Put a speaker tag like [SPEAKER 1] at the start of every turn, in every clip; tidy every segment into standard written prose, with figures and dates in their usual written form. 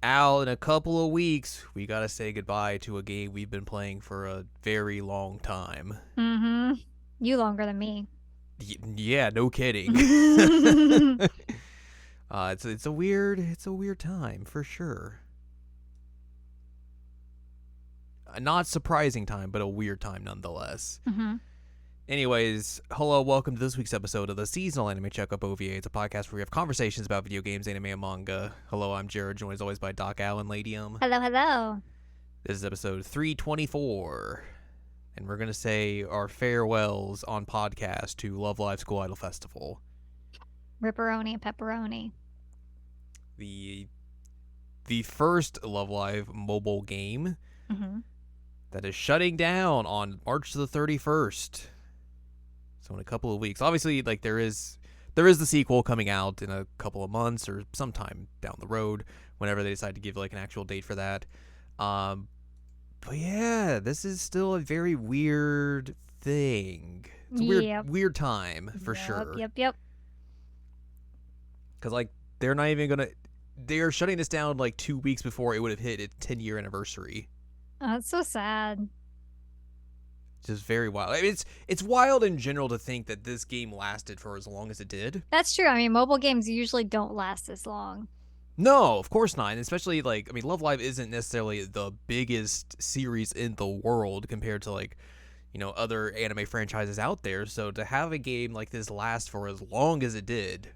[SPEAKER 1] Al, in a couple of weeks, we gotta say goodbye to a game we've been playing for a very long time.
[SPEAKER 2] Mm-hmm. You longer than me.
[SPEAKER 1] Yeah, no kidding. It's a weird time for sure. A not surprising time, but a weird time nonetheless.
[SPEAKER 2] Mm-hmm.
[SPEAKER 1] Anyways, hello, welcome to this week's episode of the Seasonal Anime Checkup OVA. It's a podcast where we have conversations about video games, anime, and manga. Hello, I'm Jared, joined as always by Doc Allen Ladium.
[SPEAKER 2] Hello, hello.
[SPEAKER 1] This is episode 324, and we're going to say our farewells on podcast to Love Live School Idol Festival.
[SPEAKER 2] Ripperoni and pepperoni.
[SPEAKER 1] The first Love Live mobile game that is shutting down on March the 31st. So in a couple of weeks. Obviously, like there is the sequel coming out in a couple of months or sometime down the road, whenever they decide to give like an actual date for that. But yeah, this is still a very weird thing. It's a weird time for sure.
[SPEAKER 2] Yep.
[SPEAKER 1] Because like they're shutting this down like 2 weeks before it would have hit its 10-year anniversary.
[SPEAKER 2] Oh, it's so sad.
[SPEAKER 1] Just very wild. I mean, it's wild in general to think that this game lasted for as long as it did.
[SPEAKER 2] That's true. I mean, mobile games usually don't last this long.
[SPEAKER 1] No, of course not. And especially like, I mean, Love Live isn't necessarily the biggest series in the world compared to like, other anime franchises out there. So to have a game like this last for as long as it did,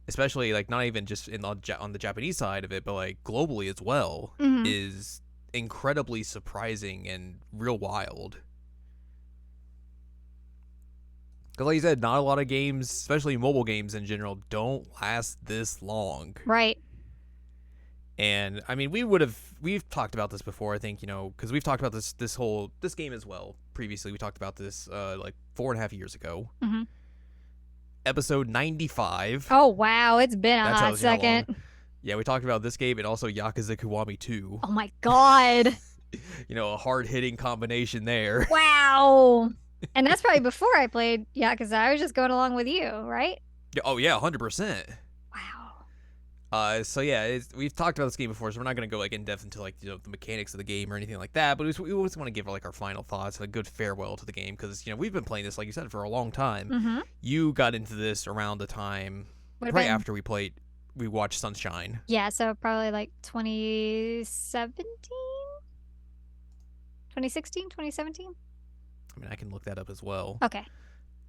[SPEAKER 1] especially like not even just on the Japanese side of it, but like globally as well, is incredibly surprising and real wild. Because like you said, not a lot of games, especially mobile games in general, don't last this long.
[SPEAKER 2] Right.
[SPEAKER 1] And I mean, we've talked about this before, I think, because we've talked about this game as well previously. We talked about this like 4.5 years ago. Episode 95.
[SPEAKER 2] Oh, wow. It's been a hot second.
[SPEAKER 1] Yeah, we talked about this game and also Yakuza Kiwami 2.
[SPEAKER 2] Oh, my God.
[SPEAKER 1] A hard-hitting combination there.
[SPEAKER 2] Wow. And that's probably before I played Yakuza. I was just going along with you, right?
[SPEAKER 1] Oh, yeah, 100%.
[SPEAKER 2] Wow.
[SPEAKER 1] So yeah, we've talked about this game before, so we're not going to go like in depth into like the mechanics of the game or anything like that. But we always want to give like our final thoughts and a good farewell to the game because we've been playing this, like you said, for a long time. You got into this around the time after we watched Sunshine.
[SPEAKER 2] Yeah, so probably like 2017, 2016, 2017.
[SPEAKER 1] I mean, I can look that up as well.
[SPEAKER 2] Okay.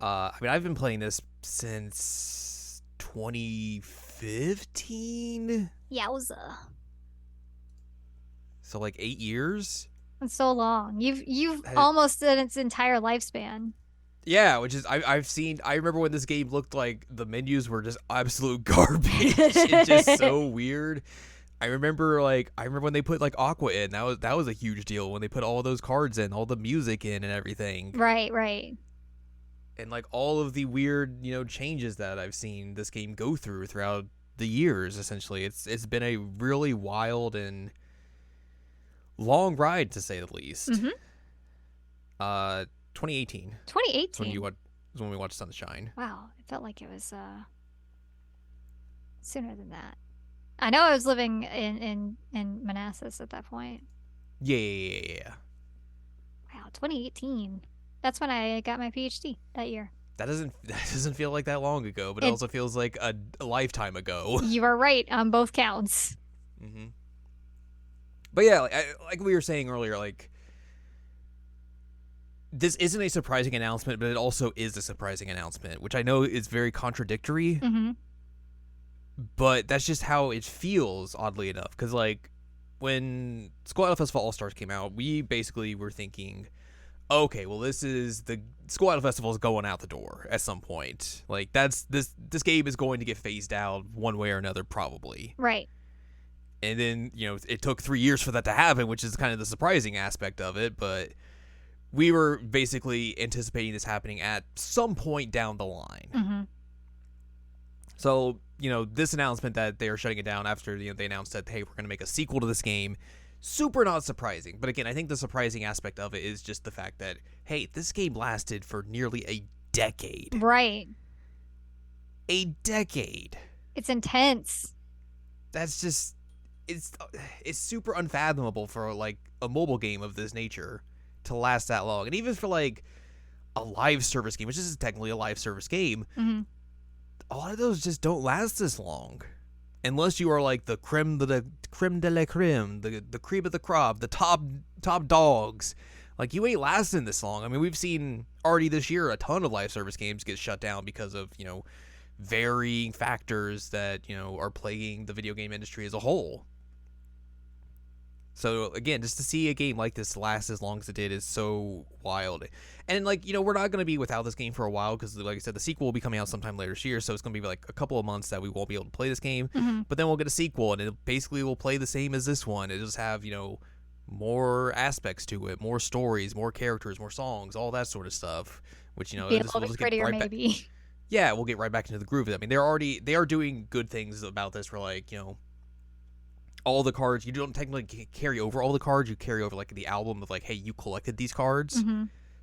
[SPEAKER 1] I mean, I've been playing this since 2015.
[SPEAKER 2] Yowza.
[SPEAKER 1] So like 8 years.
[SPEAKER 2] That's so long. You've almost did its entire lifespan.
[SPEAKER 1] Yeah, which is I remember when this game looked like the menus were just absolute garbage. It's just so weird. I remember when they put like Aqua in. That was a huge deal when they put all those cards in, all the music in and everything.
[SPEAKER 2] Right.
[SPEAKER 1] And like all of the weird, changes that I've seen this game go throughout the years essentially. It's been a really wild and long ride to say the least. 2018.
[SPEAKER 2] 2018.
[SPEAKER 1] Is when we watched Sunshine.
[SPEAKER 2] Wow, it felt like it was sooner than that. I know I was living in Manassas at that point.
[SPEAKER 1] Yeah.
[SPEAKER 2] Wow, 2018. That's when I got my PhD that year.
[SPEAKER 1] That doesn't feel like that long ago, but it also feels like a lifetime ago.
[SPEAKER 2] You are right on both counts.
[SPEAKER 1] But yeah, like we were saying earlier, like this isn't a surprising announcement, but it also is a surprising announcement, which I know is very contradictory. But that's just how it feels, oddly enough. Because, like, when School Idol Festival All-Stars came out, we basically were thinking, okay, well, this is the School Idol Festival is going out the door at some point. Like, this game is going to get phased out one way or another, probably.
[SPEAKER 2] Right.
[SPEAKER 1] And then, it took 3 years for that to happen, which is kind of the surprising aspect of it. But we were basically anticipating this happening at some point down the line. So, this announcement that they are shutting it down after, they announced that, hey, we're going to make a sequel to this game, super not surprising. But again, I think the surprising aspect of it is just the fact that, hey, this game lasted for nearly a decade.
[SPEAKER 2] Right.
[SPEAKER 1] A decade.
[SPEAKER 2] It's intense.
[SPEAKER 1] That's just, it's super unfathomable for like a mobile game of this nature to last that long, and even for like a live service game, which is technically a live service game, a lot of those just don't last this long, unless you are like the creme de la creme, the cream of the crop, the top dogs. Like, you ain't lasting this long. I mean, we've seen already this year a ton of live service games get shut down because of, you know, varying factors that, you know, are plaguing the video game industry as a whole. So again, just to see a game like this last as long as it did is so wild. And like, you know, we're not going to be without this game for a while because, like I said, the sequel will be coming out sometime later this year. So it's going to be like a couple of months that we won't be able to play this game. But then we'll get a sequel, and it basically will play the same as this one. It'll just have, you know, more aspects to it, more stories, more characters, more songs, all that sort of stuff. Which, you know,
[SPEAKER 2] be a little bit prettier,
[SPEAKER 1] right
[SPEAKER 2] maybe.
[SPEAKER 1] Yeah, we'll get right back into the groove of it. I mean, they are doing good things about this. For like, you know, all the cards, you don't technically carry over all the cards. You carry over like the album of like, hey, you collected these cards.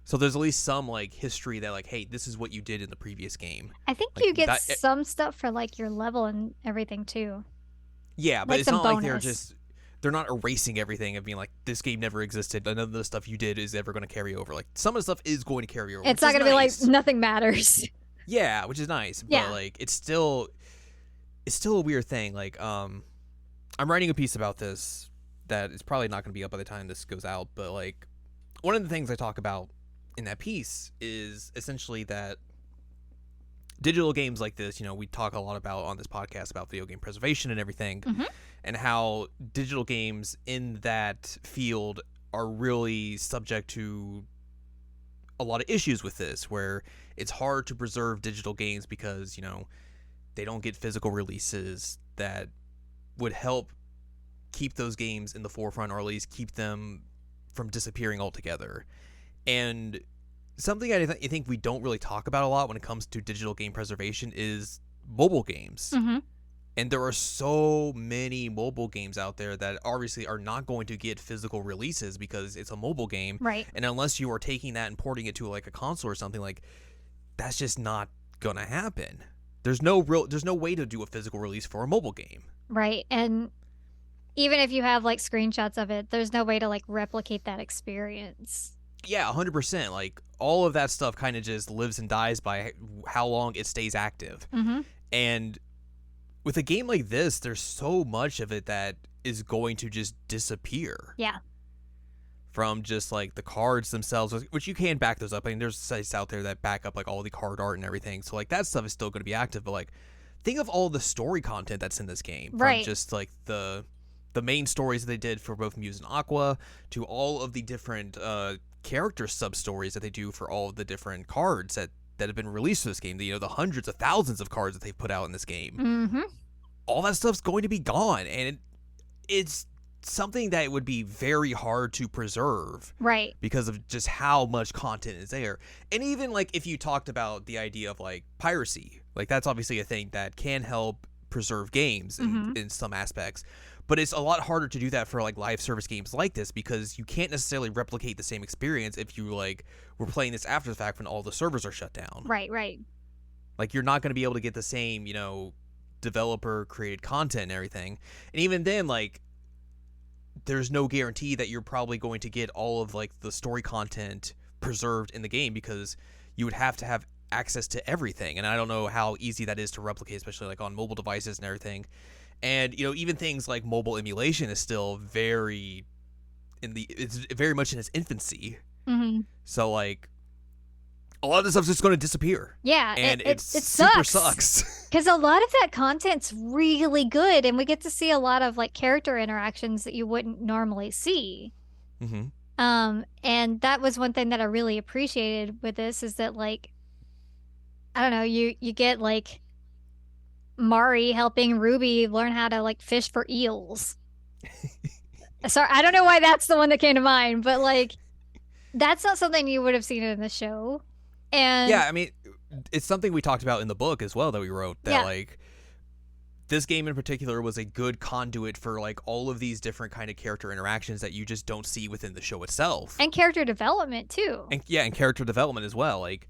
[SPEAKER 1] So there's at least some like history that like, hey, this is what you did in the previous game.
[SPEAKER 2] I think
[SPEAKER 1] like,
[SPEAKER 2] you get some stuff for like your level and everything too.
[SPEAKER 1] Yeah, but
[SPEAKER 2] like
[SPEAKER 1] it's not
[SPEAKER 2] bonus.
[SPEAKER 1] like they're not erasing everything and being like, this game never existed. None of the stuff you did is ever going to carry over. Like, some of the stuff is going to carry over.
[SPEAKER 2] It's not going to be like nothing matters.
[SPEAKER 1] Yeah, which is nice.
[SPEAKER 2] Yeah.
[SPEAKER 1] But like, it's still a weird thing. Like, I'm writing a piece about this that is probably not going to be up by the time this goes out. But like, one of the things I talk about in that piece is essentially that digital games like this, you know, we talk a lot about on this podcast about video game preservation and everything, and how digital games in that field are really subject to a lot of issues with this, where it's hard to preserve digital games because, you know, they don't get physical releases that would help keep those games in the forefront, or at least keep them from disappearing altogether. And something I think we don't really talk about a lot when it comes to digital game preservation is mobile games. And there are so many mobile games out there that obviously are not going to get physical releases because it's a mobile game.
[SPEAKER 2] Right.
[SPEAKER 1] And unless you are taking that and porting it to like a console or something, like, that's just not gonna happen. There's no way to do a physical release for a mobile game.
[SPEAKER 2] Right. And even if you have like screenshots of it, there's no way to like replicate that experience.
[SPEAKER 1] Yeah, 100%. Like, all of that stuff kind of just lives and dies by how long it stays active. And with a game like this, there's so much of it that is going to just disappear.
[SPEAKER 2] Yeah.
[SPEAKER 1] From just like the cards themselves, which you can back those up. I mean, there's sites out there that back up like all the card art and everything. So like, that stuff is still going to be active. But like, think of all the story content that's in this game.
[SPEAKER 2] Right.
[SPEAKER 1] From just like the main stories that they did for both Muse and Aqua, to all of the different character sub-stories that they do for all of the different cards that have been released for this game. You know, the hundreds of thousands of cards that they've put out in this game. All that stuff's going to be gone, and it's something that would be very hard to preserve.
[SPEAKER 2] Right. Because
[SPEAKER 1] of just how much content is there. And even like, if you talked about the idea of like piracy, like, that's obviously a thing that can help preserve games in some aspects. But it's a lot harder to do that for like live service games like this, because you can't necessarily replicate the same experience if you like were playing this after the fact when all the servers are shut down.
[SPEAKER 2] Right.
[SPEAKER 1] Like, you're not going to be able to get the same, you know, developer created content and everything. And even then, like, there's no guarantee that you're probably going to get all of like the story content preserved in the game, because you would have to have access to everything. And I don't know how easy that is to replicate, especially like on mobile devices and everything. And, you know, even things like mobile emulation is still it's very much in its infancy. So like, a lot of this stuff's just going to disappear.
[SPEAKER 2] Yeah,
[SPEAKER 1] and
[SPEAKER 2] it
[SPEAKER 1] super sucks.
[SPEAKER 2] Because a lot of that content's really good, and we get to see a lot of like character interactions that you wouldn't normally see. And that was one thing that I really appreciated with this, is that like, I don't know, you get like Mari helping Ruby learn how to like fish for eels. Sorry, I don't know why that's the one that came to mind, but like, that's not something you would have seen in the show. And
[SPEAKER 1] yeah, I mean, it's something we talked about in the book as well that we wrote, that like, this game in particular was a good conduit for like all of these different kind of character interactions that you just don't see within the show itself.
[SPEAKER 2] And character development too.
[SPEAKER 1] And character development as well. Like,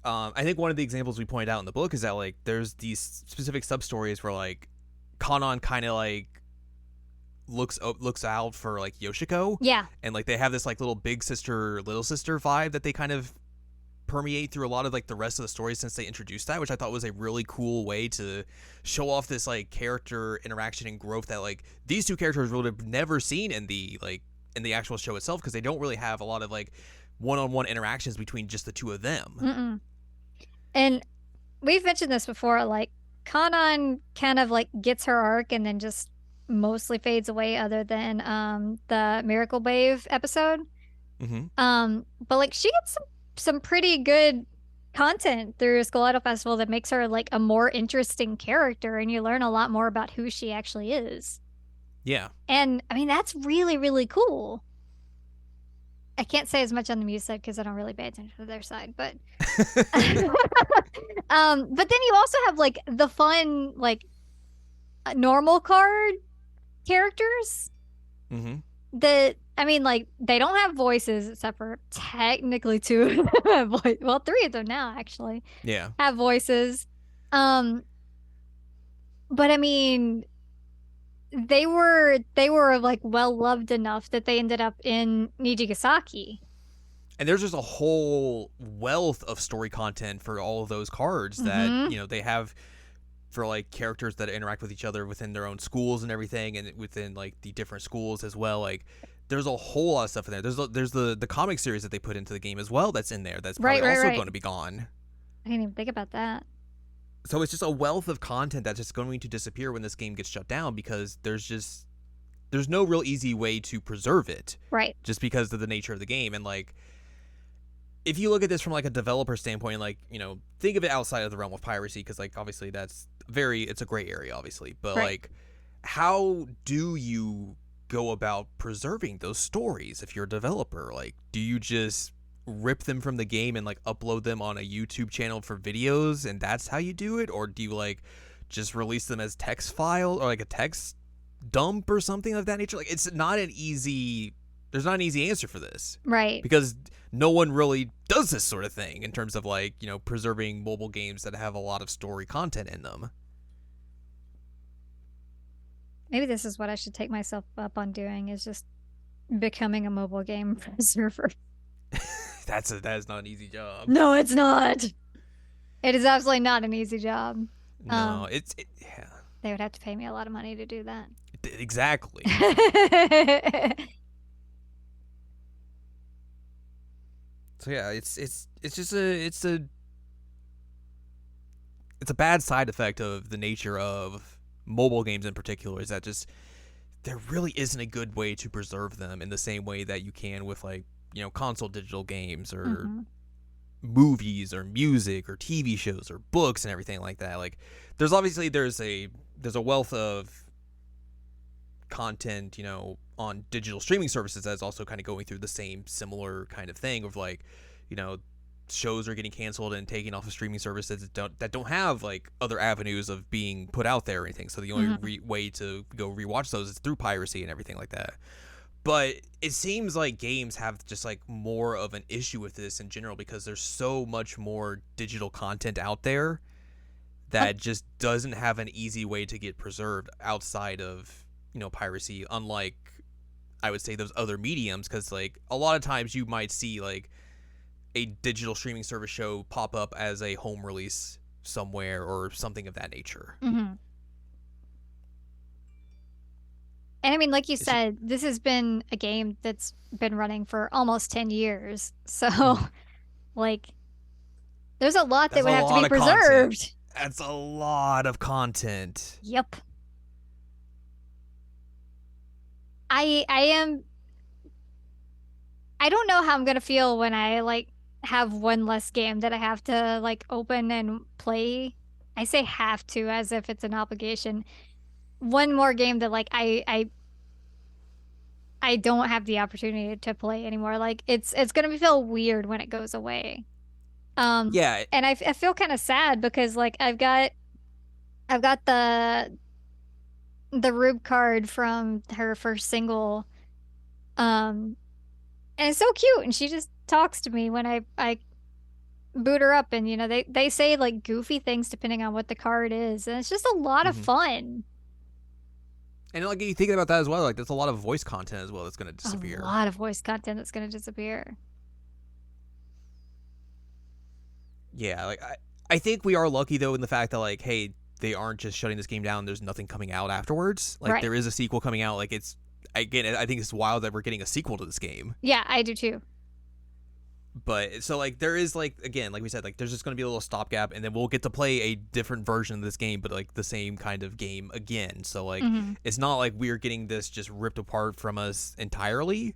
[SPEAKER 1] I think one of the examples we pointed out in the book is that like, there's these specific sub stories where like Kanon kind of like looks out for like Yoshiko,
[SPEAKER 2] Yeah.
[SPEAKER 1] and like they have this like little big sister little sister vibe that they kind of permeate through a lot of like the rest of the story since they introduced that, which I thought was a really cool way to show off this like character interaction and growth that like these two characters would have never seen in the actual show itself, because they don't really have a lot of like one-on-one interactions between just the two of them.
[SPEAKER 2] Mm-mm. And we've mentioned this before, like Kanan kind of like gets her arc and then just mostly fades away other than the Miracle Wave episode.
[SPEAKER 1] Mm-hmm.
[SPEAKER 2] But like she gets some pretty good content through Skull Idol Festival that makes her like a more interesting character, and you learn a lot more about who she actually is.
[SPEAKER 1] Yeah.
[SPEAKER 2] And I mean, that's really, really cool. I can't say as much on the music because I don't really pay attention to their side, but but then you also have like the fun, like normal card characters
[SPEAKER 1] Mm-hmm.
[SPEAKER 2] that I mean, like they don't have voices except for technically two of them have well, three of them now actually
[SPEAKER 1] Yeah.
[SPEAKER 2] have voices. Um, but I mean, they were like well loved enough that they ended up in Nijigasaki.
[SPEAKER 1] And there's just a whole wealth of story content for all of those cards that,
[SPEAKER 2] Mm-hmm.
[SPEAKER 1] you know, they have for like characters that interact with each other within their own schools and everything, and within like the different schools as well. Like there's a whole lot of stuff in there. There's the comic series that they put into the game as well that's in there that's probably
[SPEAKER 2] Right,
[SPEAKER 1] also
[SPEAKER 2] right.
[SPEAKER 1] going to be gone.
[SPEAKER 2] I didn't even think about that.
[SPEAKER 1] So it's just a wealth of content that's just going to disappear when this game gets shut down, because there's no real easy way to preserve it,
[SPEAKER 2] Right.
[SPEAKER 1] just because of the nature of the game. And like if you look at this from like a developer standpoint, like, you know, think of it outside of the realm of piracy, because like obviously it's a gray area obviously, but
[SPEAKER 2] Right.
[SPEAKER 1] like how do you go about preserving those stories if you're a developer? Like, do you just rip them from the game and like upload them on a YouTube channel for videos and that's how you do it? Or do you like just release them as text file or like a text dump or something of that nature? Like there's not an easy answer for this,
[SPEAKER 2] Right.
[SPEAKER 1] because no one really does this sort of thing in terms of like, you know, preserving mobile games that have a lot of story content in them.
[SPEAKER 2] Maybe this is what I should take myself up on doing is just becoming a mobile game preserver.
[SPEAKER 1] That is not an easy job.
[SPEAKER 2] No, it's not. It is absolutely not an easy job.
[SPEAKER 1] No, yeah,
[SPEAKER 2] They would have to pay me a lot of money to do that.
[SPEAKER 1] exactly. So yeah, it's just it's a bad side effect of the nature of mobile games in particular, is that just there really isn't a good way to preserve them in the same way that you can with like, you know, console digital games or
[SPEAKER 2] Mhm.
[SPEAKER 1] movies or music or TV shows or books and everything like that. Like there's a wealth of content, you know, on digital streaming services that's also kind of going through the same similar kind of thing of like, you know, shows are getting canceled and taken off of streaming services that don't have like other avenues of being put out there or anything. So the only way to go rewatch those is through piracy and everything like that. But it seems like games have just like more of an issue with this in general, because there's so much more digital content out there that just doesn't have an easy way to get preserved outside of, you know, piracy, unlike I would say those other mediums, because like a lot of times you might see like a digital streaming service show pop up as a home release somewhere or something of that nature.
[SPEAKER 2] Mm-hmm. And I mean, like you
[SPEAKER 1] It's just,
[SPEAKER 2] said, this has been a game that's been running for almost 10 years. So, like, there's a lot that
[SPEAKER 1] that's
[SPEAKER 2] would
[SPEAKER 1] a
[SPEAKER 2] have to
[SPEAKER 1] lot
[SPEAKER 2] be
[SPEAKER 1] of content.
[SPEAKER 2] preserved.
[SPEAKER 1] That's a lot of content.
[SPEAKER 2] Yep. I am I don't know how I'm gonna feel when I like have one less game that I have to like open and play. I say have to as if it's an obligation. One more game that like I don't have the opportunity to play anymore. Like it's gonna feel weird when it goes away. Um,
[SPEAKER 1] Yeah,
[SPEAKER 2] and I feel kind of sad because like I've got the Rube card from her first single. And it's so cute, and she just talks to me when I boot her up, and you know they say like goofy things depending on what the card is, and it's just a lot of
[SPEAKER 1] mm-hmm.
[SPEAKER 2] fun.
[SPEAKER 1] And like you think about that as well, like there's a lot of voice content as well that's going to
[SPEAKER 2] A
[SPEAKER 1] disappear.
[SPEAKER 2] lot of voice content that's going to disappear.
[SPEAKER 1] Yeah, like I think we are lucky though in the fact that like, hey, they aren't just shutting this game down. There's nothing coming out afterwards. Like
[SPEAKER 2] Right.
[SPEAKER 1] there is a sequel coming out. Like it's again, I think it's wild that we're getting a sequel to this game.
[SPEAKER 2] Yeah, I do too.
[SPEAKER 1] But so like there is like again, like we said, like there's just gonna be a little stopgap, and then we'll get to play a different version of this game, but like the same kind of game again. So like
[SPEAKER 2] Hmm.
[SPEAKER 1] it's not like we're getting this just ripped apart from us entirely.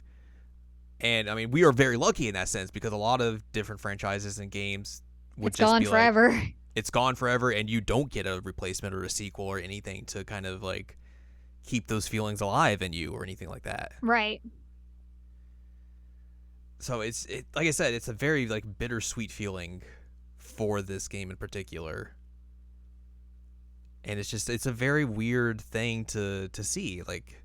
[SPEAKER 1] And I mean, we are very lucky in that sense because a lot of different franchises and games would
[SPEAKER 2] It's
[SPEAKER 1] just
[SPEAKER 2] gone
[SPEAKER 1] be like
[SPEAKER 2] forever.
[SPEAKER 1] it's gone forever, and you don't get a replacement or a sequel or anything to kind of like keep those feelings alive in you or anything like that.
[SPEAKER 2] Right.
[SPEAKER 1] So like I said, it's a very like bittersweet feeling for this game in particular, and it's a very weird thing to see, like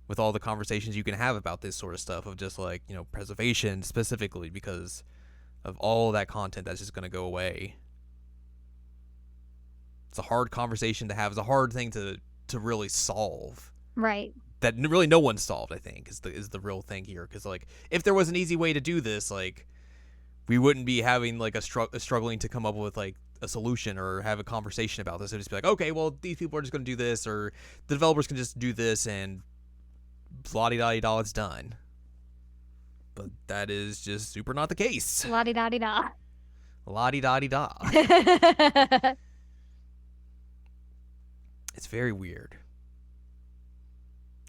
[SPEAKER 1] with all the conversations you can have about this sort of stuff of just like preservation specifically because of all that content that's just going to go away. It's a hard conversation to have. It's a hard thing to really solve.
[SPEAKER 2] Right.
[SPEAKER 1] That really no one solved. I think is the real thing here. Because like if there was an easy way to do this, like we wouldn't be having like struggling to come up with like a solution or have a conversation about this. It'd just be like, okay, well these people are just going to do this, or the developers can just do this, and blah di da, it's done. But that is just super not the case.
[SPEAKER 2] La di da di da.
[SPEAKER 1] La di da di da. It's very weird.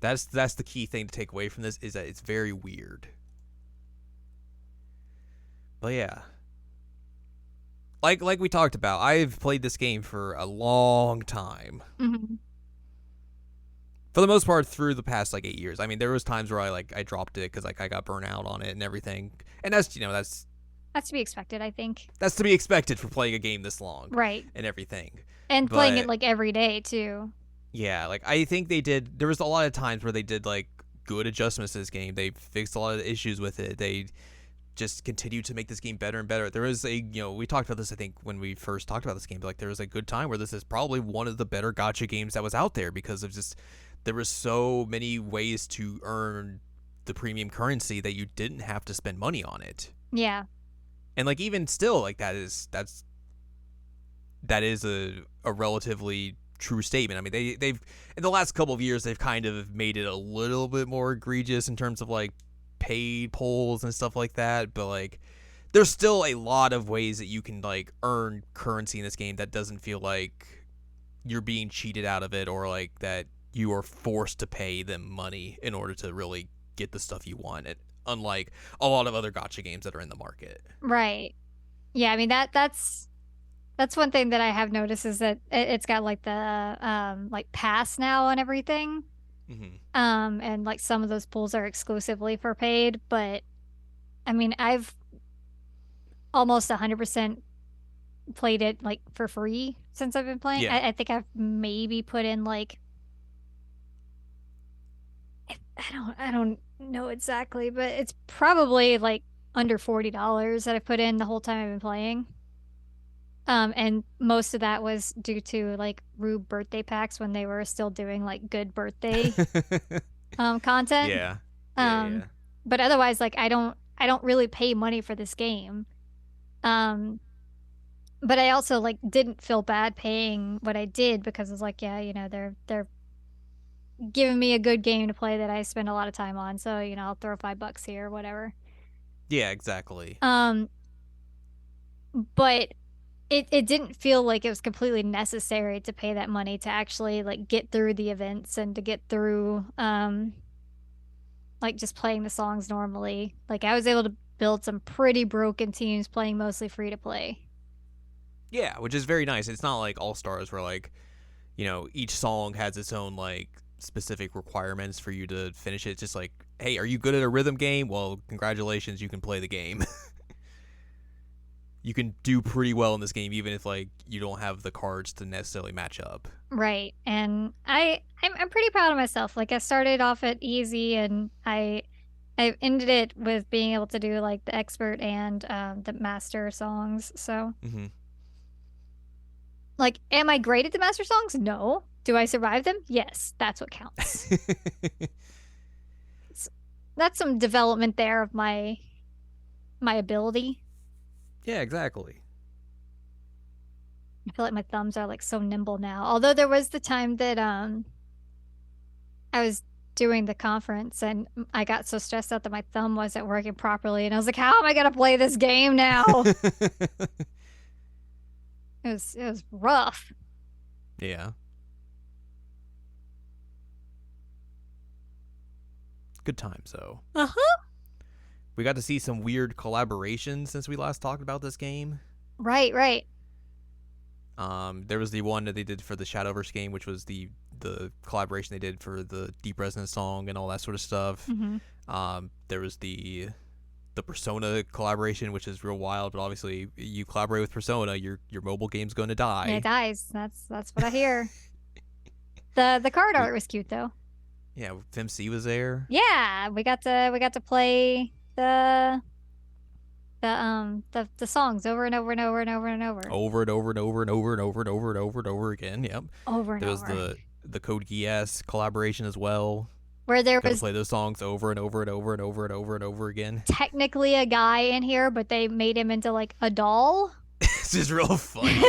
[SPEAKER 1] That's the key thing to take away from this is that it's very weird. But yeah, like we talked about, I've played this game for a long time.
[SPEAKER 2] Hmm.
[SPEAKER 1] For the most part, through the past like 8 years. I mean, there was times where I dropped it because like I got burnt out on it and everything, and
[SPEAKER 2] That's to be expected, I think.
[SPEAKER 1] that's to be expected for playing a game this long
[SPEAKER 2] Right.
[SPEAKER 1] and everything.
[SPEAKER 2] And playing it
[SPEAKER 1] But
[SPEAKER 2] like every day too.
[SPEAKER 1] yeah, like I think they did. There was a lot of times where they did like good adjustments to this game. They fixed a lot of the issues with it. They just continued to make this game better and better. There was we talked about this I think when we first talked about this game. But like there was a good time where this is probably one of the better gotcha games that was out there because of just there were so many ways to earn the premium currency that you didn't have to spend money on it.
[SPEAKER 2] Yeah.
[SPEAKER 1] And like even still, like that is a relatively true statement. I mean, they've in the last couple of years they've kind of made it a little bit more egregious in terms of like paid polls and stuff like that, but like there's still a lot of ways that you can like earn currency in this game that doesn't feel like you're being cheated out of it or like that you are forced to pay them money in order to really get the stuff you want. Unlike a lot of other gotcha games that are in the market.
[SPEAKER 2] Right. Yeah, I mean that's one thing that I have noticed is that it's got like the like pass now and everything.
[SPEAKER 1] Mm-hmm.
[SPEAKER 2] And like some of those pools are exclusively for paid, but I mean I've almost 100% played it like for free since I've been playing.
[SPEAKER 1] Yeah.
[SPEAKER 2] I think I've maybe put in like I don't know exactly, but it's probably like under $40 that I put in the whole time I've been playing. And most of that was due to like Rube birthday packs when they were still doing like good birthday content.
[SPEAKER 1] Yeah. Yeah.
[SPEAKER 2] Um,
[SPEAKER 1] Yeah.
[SPEAKER 2] but otherwise, like I don't really pay money for this game. Um, but I also like didn't feel bad paying what I did because it's like, yeah, they're giving me a good game to play that I spend a lot of time on. So, I'll throw $5 here or whatever.
[SPEAKER 1] Yeah, exactly.
[SPEAKER 2] Um, but it didn't feel like it was completely necessary to pay that money to actually like get through the events and to get through like just playing the songs normally. Like I was able to build some pretty broken teams playing mostly free to play.
[SPEAKER 1] Yeah, which is very nice. It's not like All Stars where like, each song has its own like specific requirements for you to finish it. It's just like, hey, are you good at a rhythm game? Well, congratulations, you can play the game. You can do pretty well in this game even if like you don't have the cards to necessarily match up.
[SPEAKER 2] Right. And I'm pretty proud of myself. Like I started off at easy and I ended it with being able to do like the expert and the master songs. So
[SPEAKER 1] Mm-hmm.
[SPEAKER 2] like, am I great at the master songs? No. Do I survive them? Yes, that's what counts. It's, that's some development there of my ability.
[SPEAKER 1] Yeah, exactly.
[SPEAKER 2] I feel like my thumbs are like so nimble now. Although there was the time that I was doing the conference and I got so stressed out that my thumb wasn't working properly and I was like, how am I gonna play this game now? It was rough.
[SPEAKER 1] Yeah. Good times though.
[SPEAKER 2] Uh-huh.
[SPEAKER 1] We got to see some weird collaborations since we last talked about this game.
[SPEAKER 2] Right, right.
[SPEAKER 1] There was the one that they did for the Shadowverse game, which was the collaboration they did for the Deep Resonance song and all that sort of stuff.
[SPEAKER 2] Mm-hmm.
[SPEAKER 1] There was the Persona collaboration, which is real wild. But obviously, you collaborate with Persona, your mobile game's going to die.
[SPEAKER 2] It dies. That's what I hear. The card art was cute though.
[SPEAKER 1] Yeah, FemC was there.
[SPEAKER 2] Yeah, we got to play the songs over and over and over and over and over.
[SPEAKER 1] Over and over and over and over and over and over and over and over again. Yep.
[SPEAKER 2] Over and
[SPEAKER 1] There was
[SPEAKER 2] over.
[SPEAKER 1] the Code Geass collaboration as well.
[SPEAKER 2] Where there
[SPEAKER 1] Got to
[SPEAKER 2] was
[SPEAKER 1] play those songs over and over and over and over and over and over again.
[SPEAKER 2] technically a guy in here, but they made him into like a doll.
[SPEAKER 1] This is real funny.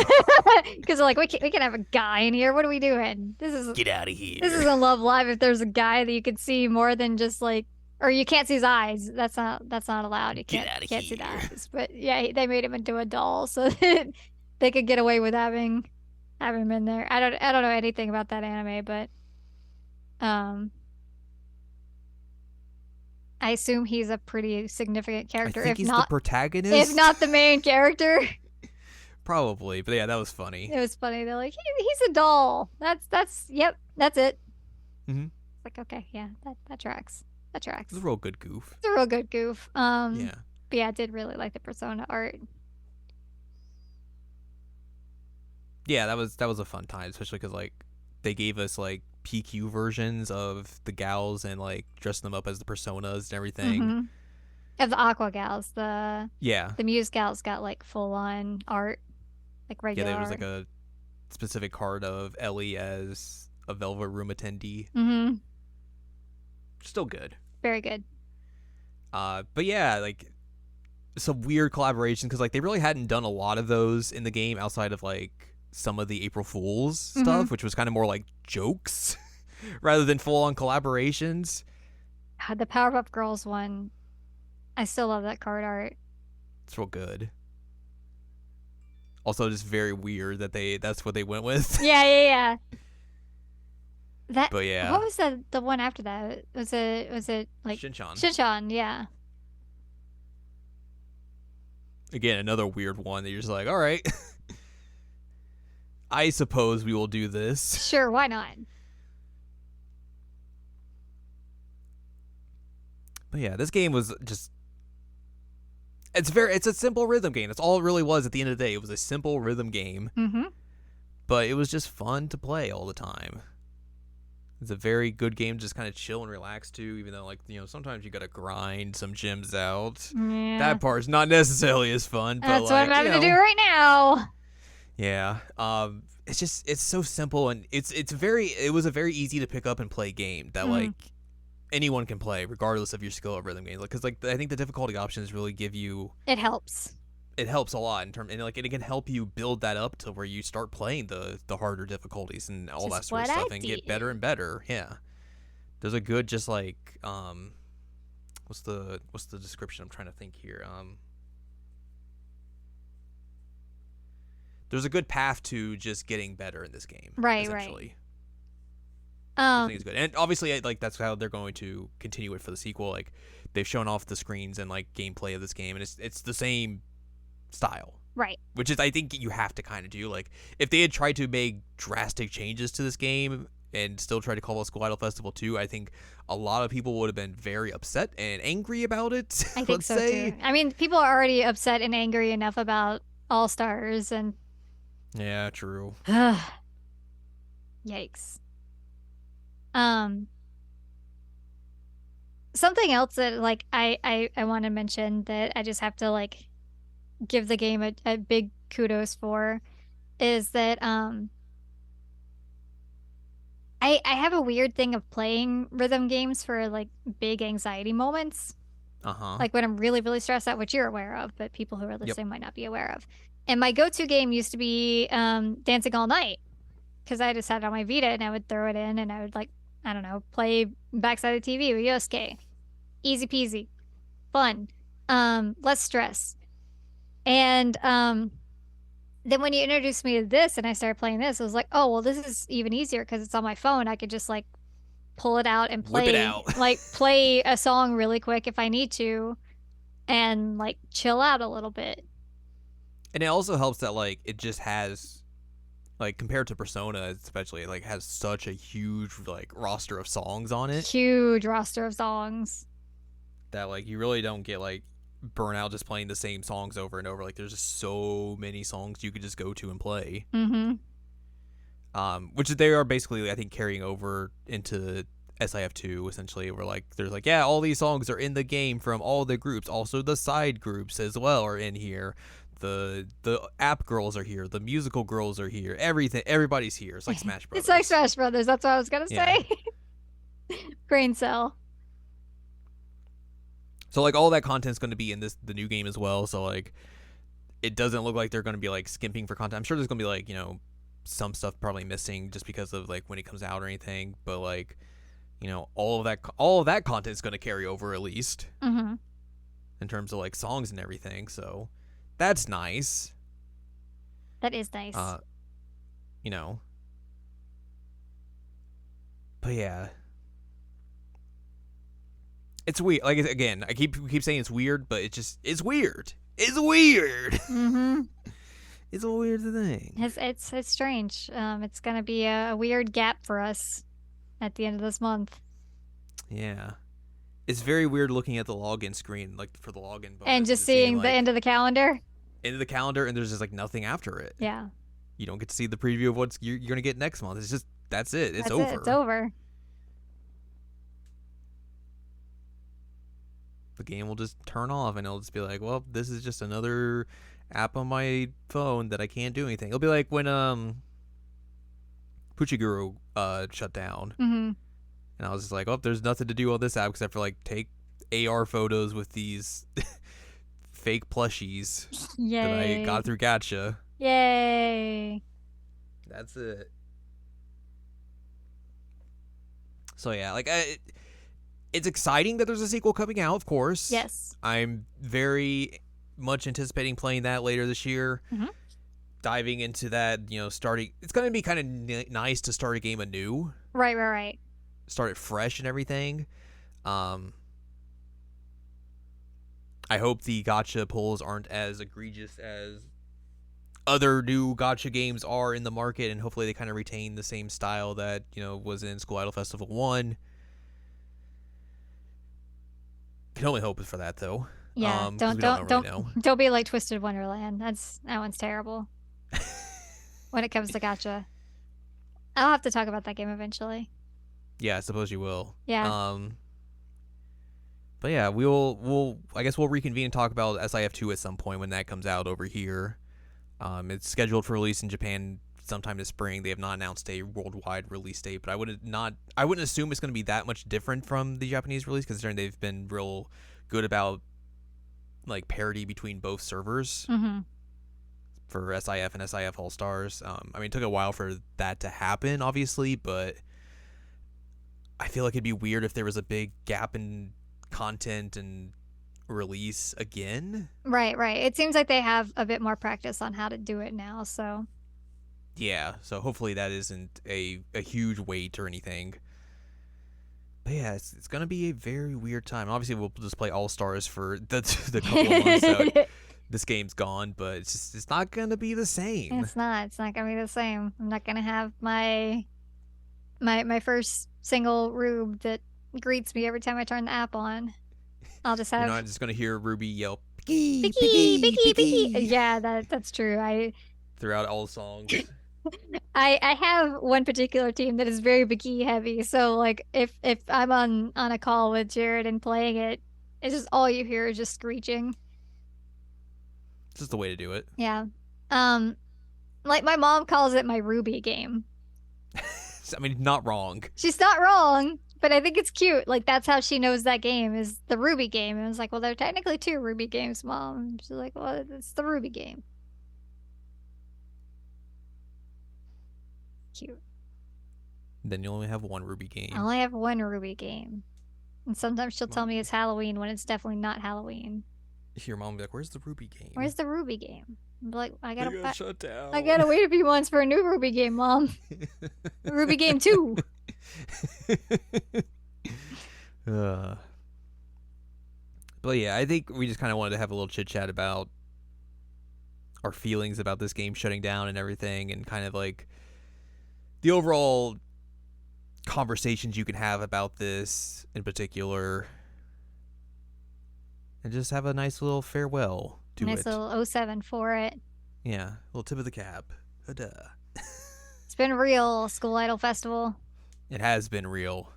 [SPEAKER 2] Because like we can have a guy in here. What are we doing?
[SPEAKER 1] Get out of here.
[SPEAKER 2] This isn't Love Live. If there's a guy that you could see more than just like, or you can't see his eyes. That's not allowed. You
[SPEAKER 1] Get outta
[SPEAKER 2] can't see the
[SPEAKER 1] here.
[SPEAKER 2] eyes. But yeah, they made him into a doll so that they could get away with having him in there. I don't know anything about that anime, but um, I assume he's a pretty significant
[SPEAKER 1] I
[SPEAKER 2] character,
[SPEAKER 1] think
[SPEAKER 2] if
[SPEAKER 1] he's the
[SPEAKER 2] not
[SPEAKER 1] protagonist.
[SPEAKER 2] if not the main character.
[SPEAKER 1] Probably, but yeah, that was funny.
[SPEAKER 2] It was funny. They're like, he's a doll. That's yep, that's it.
[SPEAKER 1] Mm-hmm.
[SPEAKER 2] It's like, okay, yeah, that tracks. That tracks.
[SPEAKER 1] It's a real good goof.
[SPEAKER 2] It's a real good goof.
[SPEAKER 1] Yeah.
[SPEAKER 2] But yeah, I did really like the Persona art.
[SPEAKER 1] Yeah, that was a fun time, especially because like they gave us like PQ versions of the gals and like dressing them up as the personas and everything.
[SPEAKER 2] Mm-hmm. Of the Aqua gals, the
[SPEAKER 1] Yeah.
[SPEAKER 2] the Muse gals got like full on art, like
[SPEAKER 1] Yeah,
[SPEAKER 2] regular
[SPEAKER 1] there was
[SPEAKER 2] art.
[SPEAKER 1] like a specific card of Ellie as a Velvet Room attendee.
[SPEAKER 2] Mm-hmm.
[SPEAKER 1] Still good.
[SPEAKER 2] Very good.
[SPEAKER 1] But yeah, like some weird collaborations because like they really hadn't done a lot of those in the game outside of like some of the April Fools stuff, which was kind of more like jokes rather than full on collaborations.
[SPEAKER 2] The Powerpuff Girls one, I still love that card art.
[SPEAKER 1] It's real good. Also, just very weird that that's what they went with.
[SPEAKER 2] Yeah, yeah, yeah. That.
[SPEAKER 1] But yeah,
[SPEAKER 2] What was the one after that? Was it like
[SPEAKER 1] Shinchan.
[SPEAKER 2] Shinchan? Yeah.
[SPEAKER 1] Again, another weird one that you're just like, all right, I suppose we will do this.
[SPEAKER 2] Sure, why not?
[SPEAKER 1] But yeah, this game was just it's a simple rhythm game. That's all it really was at the end of the day. It was a simple rhythm game,
[SPEAKER 2] Mm-hmm.
[SPEAKER 1] but it was just fun to play all the time. It's a very good game to just kind of chill and relax to, even though like, sometimes you got to grind some gyms out.
[SPEAKER 2] Yeah.
[SPEAKER 1] That part's not necessarily as fun, but
[SPEAKER 2] That's
[SPEAKER 1] like,
[SPEAKER 2] what I'm having to do right now.
[SPEAKER 1] Yeah. It's so simple and it was a very easy to pick up and play game that like anyone can play regardless of your skill at rhythm games. Because like I think the difficulty options really give you
[SPEAKER 2] It helps.
[SPEAKER 1] it helps a lot in term and like it can help you build that up to where you start playing the harder difficulties and all
[SPEAKER 2] Just
[SPEAKER 1] that sort of
[SPEAKER 2] what I
[SPEAKER 1] stuff and get
[SPEAKER 2] did.
[SPEAKER 1] better and better. Yeah. There's a good just like what's the description? I'm trying to think here. There's a good path to just getting better in this game.
[SPEAKER 2] Right,
[SPEAKER 1] essentially.
[SPEAKER 2] right.
[SPEAKER 1] I think it's good, and obviously, like that's how they're going to continue it for the sequel. Like they've shown off the screens and like gameplay of this game, and it's the same style,
[SPEAKER 2] Right.
[SPEAKER 1] which is I think you have to kind of do. Like if they had tried to make drastic changes to this game and still try to call it School Idol Festival 2, I think a lot of people would have been very upset and angry about it.
[SPEAKER 2] I think
[SPEAKER 1] let's
[SPEAKER 2] so
[SPEAKER 1] say.
[SPEAKER 2] too. I mean, people are already upset and angry enough about All Stars and
[SPEAKER 1] Yeah, true.
[SPEAKER 2] yikes. Something else that like I want to mention that I just have to like give the game a big kudos for is that I have a weird thing of playing rhythm games for like big anxiety moments,
[SPEAKER 1] Uh huh.
[SPEAKER 2] like when I'm really, really stressed out, which you're aware of, but people who are
[SPEAKER 1] Yep.
[SPEAKER 2] listening might not be aware of. And my go-to game used to be Dancing All Night because I just had it on my Vita and I would throw it in and I would like, I don't know, play backside of the TV with Yosuke. Easy peasy, fun, less stress. And then when you introduced me to this and I started playing this, I was like, oh, well, this is even easier because it's on my phone. I could just like pull it out and
[SPEAKER 1] Whip it out.
[SPEAKER 2] play a song really quick if I need to and like chill out a little bit.
[SPEAKER 1] And it also helps that like it just has like compared to Persona, especially, it like has such a huge like roster of songs on it
[SPEAKER 2] Huge roster of songs.
[SPEAKER 1] that like you really don't get like burnout just playing the same songs over and over. Like there's just so many songs you could just go to and play.
[SPEAKER 2] Mm-hmm.
[SPEAKER 1] Which they are basically I think carrying over into SIF2 essentially. Where like there's like yeah, all these songs are in the game from all the groups. Also the side groups as well are in here. The app girls are here. The musical girls are here. Everything, everybody's here. It's like Smash
[SPEAKER 2] It's like
[SPEAKER 1] Brothers.
[SPEAKER 2] Smash Brothers. That's what I was gonna
[SPEAKER 1] Yeah.
[SPEAKER 2] say. Brain cell.
[SPEAKER 1] So like all that content's going to be in the new game as well. So like it doesn't look like they're going to be like skimping for content. I'm sure there's going to be like some stuff probably missing just because of like when it comes out or anything. But like all of that content is going to carry over at least
[SPEAKER 2] Mm-hmm.
[SPEAKER 1] in terms of like songs and everything. So that's nice.
[SPEAKER 2] That is nice.
[SPEAKER 1] Uh, you know. But yeah, it's weird. Like again, I keep saying it's weird, but it's weird. It's weird.
[SPEAKER 2] Mm-hmm.
[SPEAKER 1] It's a weird thing.
[SPEAKER 2] It's strange. It's gonna be a weird gap for us at the end of this month.
[SPEAKER 1] Yeah. It's very weird looking at the login screen, like for the login
[SPEAKER 2] And
[SPEAKER 1] bonus, and
[SPEAKER 2] just
[SPEAKER 1] just seeing
[SPEAKER 2] seeing the
[SPEAKER 1] like
[SPEAKER 2] end of the calendar.
[SPEAKER 1] into the calendar, and there's just like nothing after it.
[SPEAKER 2] Yeah.
[SPEAKER 1] You don't get to see the preview of what you're gonna get next month. It's just that's it. It's
[SPEAKER 2] That's it. It's
[SPEAKER 1] over.
[SPEAKER 2] over.
[SPEAKER 1] The game will just turn off, and it'll just be like, well, this is just another app on my phone that I can't do anything. It'll be like when Puchiguru shut down,
[SPEAKER 2] Mm-hmm.
[SPEAKER 1] and I was just like, oh, there's nothing to do on this app except for like take AR photos with these fake plushies that I
[SPEAKER 2] Yay.
[SPEAKER 1] got through Gacha.
[SPEAKER 2] Yay.
[SPEAKER 1] That's it. So yeah, like it's exciting that there's a sequel coming out. Of course,
[SPEAKER 2] Yes.
[SPEAKER 1] I'm very much anticipating playing that later this year.
[SPEAKER 2] Mm-hmm.
[SPEAKER 1] Diving into that, starting. It's gonna be kind of nice to start a game anew,
[SPEAKER 2] Right, right, right.
[SPEAKER 1] start it fresh and everything. Um, I hope the gotcha pulls aren't as egregious as other new gotcha games are in the market, and hopefully they kind of retain the same style that was in School Idol Festival 1. Can only hope for that though,
[SPEAKER 2] Yeah.
[SPEAKER 1] because we don't really know.
[SPEAKER 2] Don't be like Twisted Wonderland. That one's terrible when it comes to gotcha. I'll have to talk about that game eventually.
[SPEAKER 1] Yeah, I suppose you will.
[SPEAKER 2] Yeah.
[SPEAKER 1] But yeah, we'll I guess we'll reconvene and talk about SIF2 at some point when that comes out over here. It's scheduled for release in Japan sometime this spring. They have not announced a worldwide release date, but I wouldn't assume it's going to be that much different from the Japanese release, considering they've been real good about like parity between both servers
[SPEAKER 2] Mm-hmm.
[SPEAKER 1] for SIF and SIF All Stars. I mean, it took a while for that to happen, obviously, but I feel like it'd be weird if there was a big gap in content and release again.
[SPEAKER 2] Right, right. It seems like they have a bit more practice on how to do it now, so
[SPEAKER 1] Yeah, so hopefully that isn't a huge wait or anything. But yeah, it's gonna be a very weird time. Obviously, we'll just play All Stars for the couple of months that this game's gone, but it's not gonna be the same.
[SPEAKER 2] It's not gonna be the same. I'm not gonna have my first single Rube that greets me every time I turn the app on. I'll just
[SPEAKER 1] You're
[SPEAKER 2] have
[SPEAKER 1] not just gonna hear Ruby yell "Picky,
[SPEAKER 2] Picky,
[SPEAKER 1] Picky,
[SPEAKER 2] Picky, Picky.
[SPEAKER 1] Picky"
[SPEAKER 2] Yeah, that's true.
[SPEAKER 1] throughout all songs.
[SPEAKER 2] I have one particular team that is very Picky heavy. So like if I'm on a call with Jared and playing it, it's just all you hear is just screeching.
[SPEAKER 1] It's just the way to do it.
[SPEAKER 2] Yeah. Um, like my mom calls it my Ruby game.
[SPEAKER 1] I mean, not wrong.
[SPEAKER 2] She's not wrong, but I think it's cute. Like that's how she knows that game is the Ruby game. And I was like, well, there are technically two Ruby games, Mom. She's like, well, it's the Ruby game. Cute.
[SPEAKER 1] Then you only have one Ruby game.
[SPEAKER 2] I only have one Ruby game. And sometimes she'll tell me it's Halloween when it's definitely not Halloween.
[SPEAKER 1] Your mom will be like, "Where's the Ruby game?
[SPEAKER 2] Where's the Ruby game?" I'm like,
[SPEAKER 1] I got shut down.
[SPEAKER 2] I gotta wait a few months for a new Ruby game, Mom. Ruby game 2.
[SPEAKER 1] But yeah, I think we just kind of wanted to have a little chit chat about our feelings about this game shutting down and everything, and kind of like the overall conversations you can have about this in particular, and just have a nice little farewell to
[SPEAKER 2] nice
[SPEAKER 1] it.
[SPEAKER 2] Nice little 07 for it.
[SPEAKER 1] Yeah, a little tip of the cap. Huda.
[SPEAKER 2] It's been real, School Idol Festival.
[SPEAKER 1] It has been real.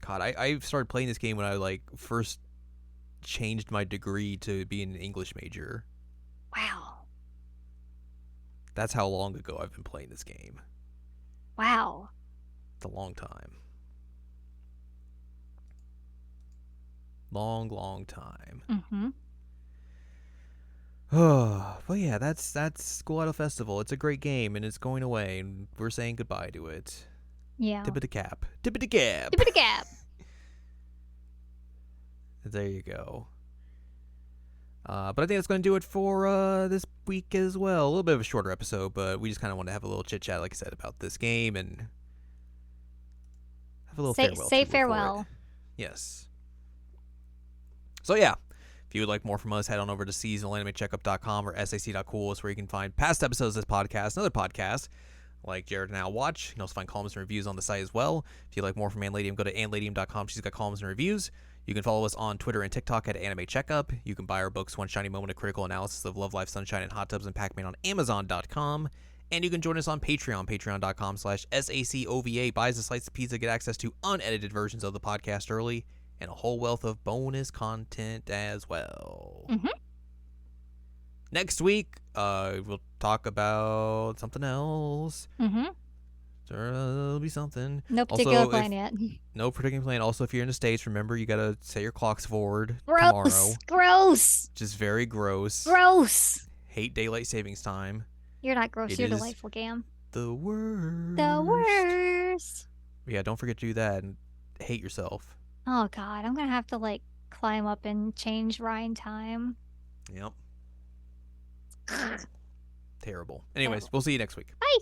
[SPEAKER 1] God, I started playing this game when I like first changed my degree to be an English major.
[SPEAKER 2] Wow.
[SPEAKER 1] That's how long ago I've been playing this game.
[SPEAKER 2] Wow.
[SPEAKER 1] It's a long time. Long time.
[SPEAKER 2] Mm-hmm.
[SPEAKER 1] But yeah, that's School Idol Festival. It's a great game, and it's going away, and we're saying goodbye to it.
[SPEAKER 2] Yeah.
[SPEAKER 1] Tip of the cap. Tip of the cap.
[SPEAKER 2] Tip of the cap.
[SPEAKER 1] There you go. But I think that's going to do it for this week as well. A little bit of a shorter episode, but we just kind of want to have a little chit chat, like I said, about this game and have a little farewell.
[SPEAKER 2] Say farewell.
[SPEAKER 1] Yes. So yeah, if you would like more from us, head on over to seasonalanimecheckup.com or sac.cool, where you can find past episodes of this podcast and other podcasts like Jared and Now Watch. You can also find columns and reviews on the site as well. If you'd like more from Anladium, go to anladium.com. She's got columns and reviews. You can follow us on Twitter and TikTok at Anime Checkup. You can buy our books, One Shiny Moment, A Critical Analysis of Love, Life, Sunshine, and Hot Tubs and Pac-Man on Amazon.com. And you can join us on Patreon, patreon.com/SACOVA. Buys a slice of pizza, get access to unedited versions of the podcast early, and a whole wealth of bonus content as well.
[SPEAKER 2] Mm-hmm.
[SPEAKER 1] Next week, we'll talk about something else.
[SPEAKER 2] Mm-hmm.
[SPEAKER 1] There'll be something.
[SPEAKER 2] No particular plan yet.
[SPEAKER 1] No particular plan. Also, if you're in the States, remember you gotta set your clocks forward
[SPEAKER 2] tomorrow. Gross.
[SPEAKER 1] Just very gross.
[SPEAKER 2] Gross.
[SPEAKER 1] Hate daylight savings time.
[SPEAKER 2] You're not gross. You're delightful, Gam.
[SPEAKER 1] The worst.
[SPEAKER 2] The worst.
[SPEAKER 1] Yeah, don't forget to do that and hate yourself.
[SPEAKER 2] Oh God, I'm gonna have to like climb up and change Ryan time.
[SPEAKER 1] Yep. Terrible. Anyways, we'll see you next week.
[SPEAKER 2] Bye.